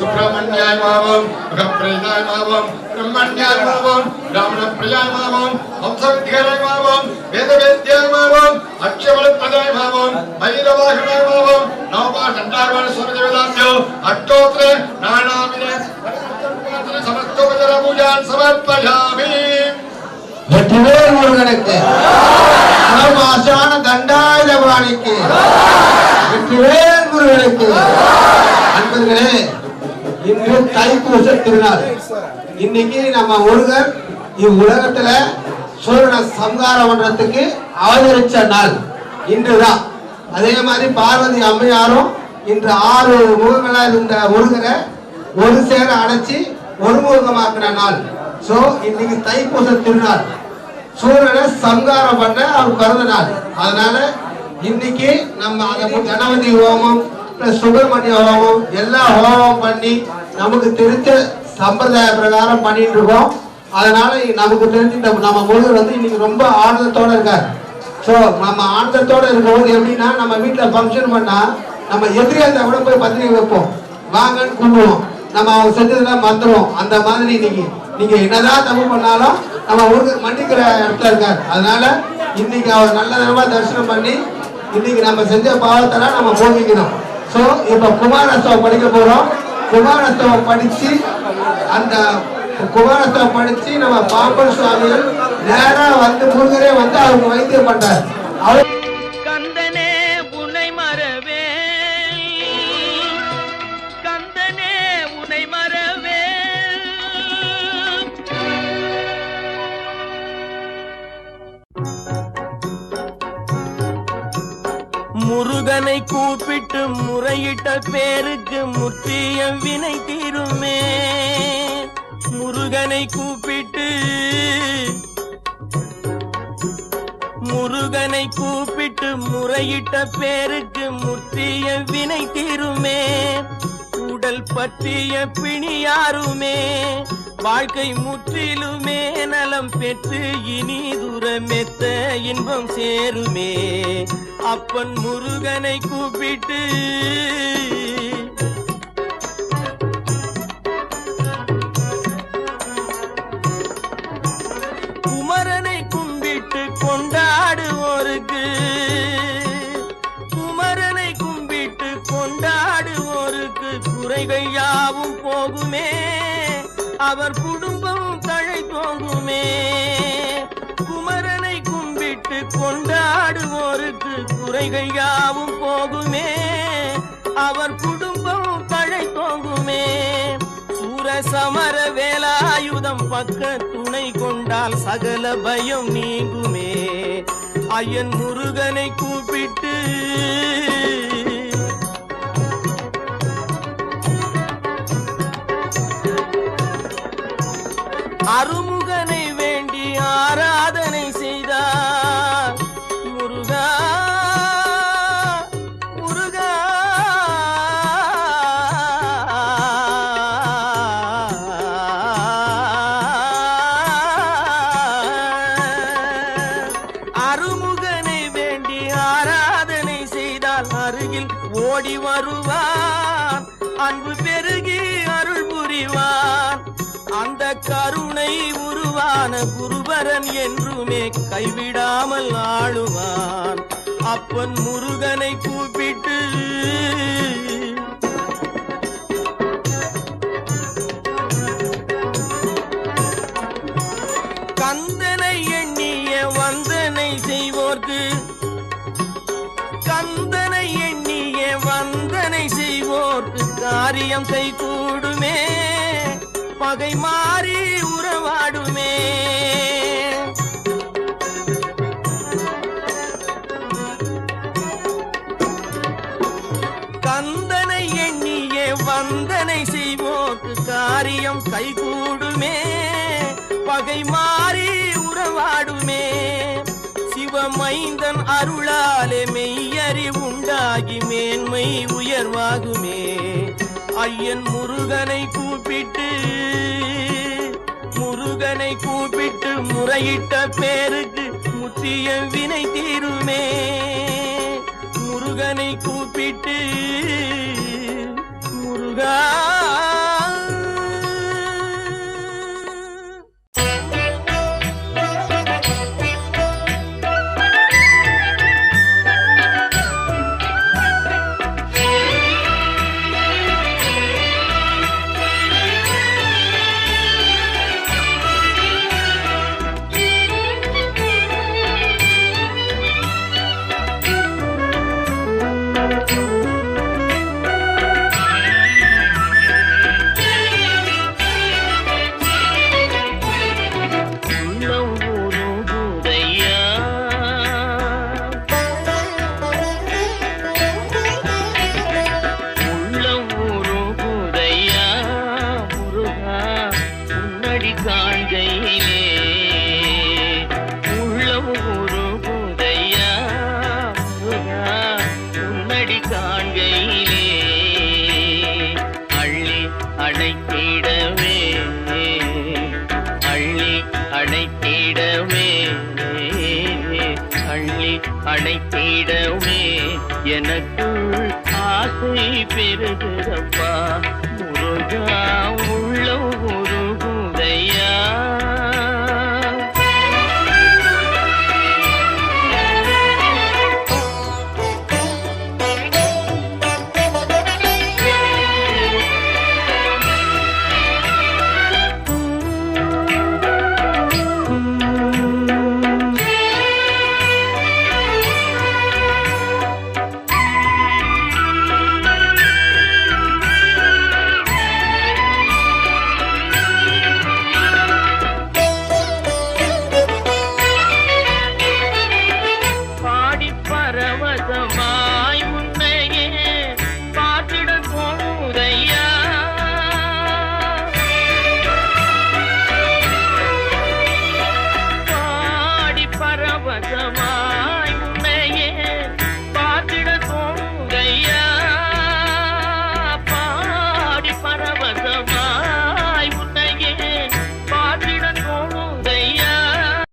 சுப்பிரமணியாய மாவோம் முகப்பிரியாய மாவோம் பிரம்மண்யாய மாவோம் பிராமண பிரியாய மாவோம் வம்சவித்யாய மாவோம் வேதவேத்யாய மாவோம் அக்ஷவலப்பதாய மாவோம் பைரவாகனாய மாவோம் நவபாஷண்டாய சுரஜவேதாப்யோ அட்டோத்ரே நானாமினே சமஸ்தோபஜர பூஜான் சமர்ப்பயாமி. வெற்றிவேல் முருகனுக்கு, ஆசான தண்டாயுதபாணிக்கு, வெற்றிவேல் முருகனுக்கு. அன்பர்களே, இன்று தைப்பூச திருநாள். இன்னைக்கு நம்ம முருகன் இவ்வுலகத்துல சூரன சம்ஹாரம் பண்றதுக்கு அவதரிச்ச நாள் இன்றுதான். அதே மாதிரி பார்வதி அம்மையாரும் இன்று 6 முகங்களா இருந்த முருகனை ஒரு சேர அடைச்சி ஒரு முகமாக்குற நாள். சோ இன்னைக்கு தைப்பூச திருநாள், சூரனை சம்ஹாரம் பண்ண அவர் பிறந்த நாள். அதனால இன்னைக்கு நம்ம அதை கணபதி ஹோமம் சுப்பிரமணிய ஹோமம் எல்லா ஹோமம் பண்ணி நமக்கு தெரிஞ்ச சம்பிரதாய பிரகாரம் பண்ணிட்டு இருக்கோம். அதனால நமக்கு தெரிஞ்சு நம்ம முருகர் வந்து இன்னைக்கு ரொம்ப ஆனந்தத்தோட இருக்காரு. ஸோ நம்ம ஆனந்தத்தோட இருக்கும்போது எப்படின்னா, நம்ம வீட்டில் ஃபங்க்ஷன் பண்ணா நம்ம எதிரியா இருந்தா கூட போய் பத்திரிகை வைப்போம், வாங்கன்னு கூப்பிடுவோம், நம்ம அவங்க செஞ்சதெல்லாம் மறந்துடுவோம். அந்த மாதிரி இன்னைக்கு நீங்க என்னதான் தப்பு பண்ணாலும் நம்ம முருகர் மன்னிக்கிற இடத்துல இருக்காரு. அதனால இன்னைக்கு அவர் நல்ல நேரமா தரிசனம் பண்ணி இன்னைக்கு நம்ம செஞ்ச பாவத்தெல்லாம் நம்ம போகிக்கணும். ஸோ இப்போ குமாரஸ்தவம் படிக்க போறோம். குமாரஸ்தவம் படிச்சு அந்த குமாரஸ்தவம் படிச்சு நம்ம பாம்பன் சுவாமிகள் நேரா வந்து முருகரே வந்து அவங்க வைத்தியம் பண்றாரு. அவர் கந்தனே உன்னை மறவே, கந்தனே உன்னை மறவே, முருகனை கூப்பிட்டு முறையிட்ட பேருக்கு முற்றிய வினை தீருமே. முருகனை கூப்பிட்டு முருகனை கூப்பிட்டு முறையிட்ட பேருக்கு முற்றிய வினை தீருமே. உடல் பற்றிய பிணியாருமே வாழ்க்கை முற்றிலுமே நலம் பெற்று இனி தூரமெத்த இன்பம் சேருமே. அப்பன் முருகனை கூப்பிட்டு குமரனை கும்பிட்டு கொண்டாடுவோருக்கு, குமரனை கும்பிட்டு கொண்டாடுவோருக்கு குறைகள் யாவும் போகுமே, அவர் குடும்பமும் தழை தோங்குமே. குமரனை கும்பிட்டு கொண்டாடுவோருக்கு குறைகள் யாவும் போகுமே, அவர் குடும்பமும் தழை தோங்குமே. சூரசமர வேலாயுதம் பக்க துணை கொண்டால் சகல பயம் நீங்குமே. ஐயன் முருகனை கூப்பிட்டு அருமுகனை வேண்டி ஆராதனை செய்தார். முருகா முருகா அருமுகனை வேண்டி ஆராதனை செய்தால் அருகில் ஓடி வருவான், அன்பு பெருகி அருள் புரிவான். அந்த கருணை உருவான குருபரன் என்றுமே கைவிடாமல் ஆளுவான். அப்பன் முருகனை கூப்பிட்டு கந்தனை எண்ணிய வந்தனை செய்வோர்க்கு, கந்தனை எண்ணிய வந்தனை செய்வோர்க்கு காரியம் கை கூடுமே, பகை மாறி உறவாடுமே. கந்தனை எண்ணிய வந்தனை செய்வோர்க்கு காரியம் கைகூடுமே, பகை மாறி உறவாடுமே. சிவமைந்தன் அருளாலே மெய்யறிவுண்டாகி மேன்மை உயர்வாகுமே. ஐயன் முருகனை கூப்பிட்டு முருகனை கூப்பிட்டு முறையிட்ட பேருக்கு முற்றிய வினை தீருமே. முருகனை கூப்பிட்டு முருகா அணைத்திடவே எனக்குள் ஆசை பெருகுதப்பா.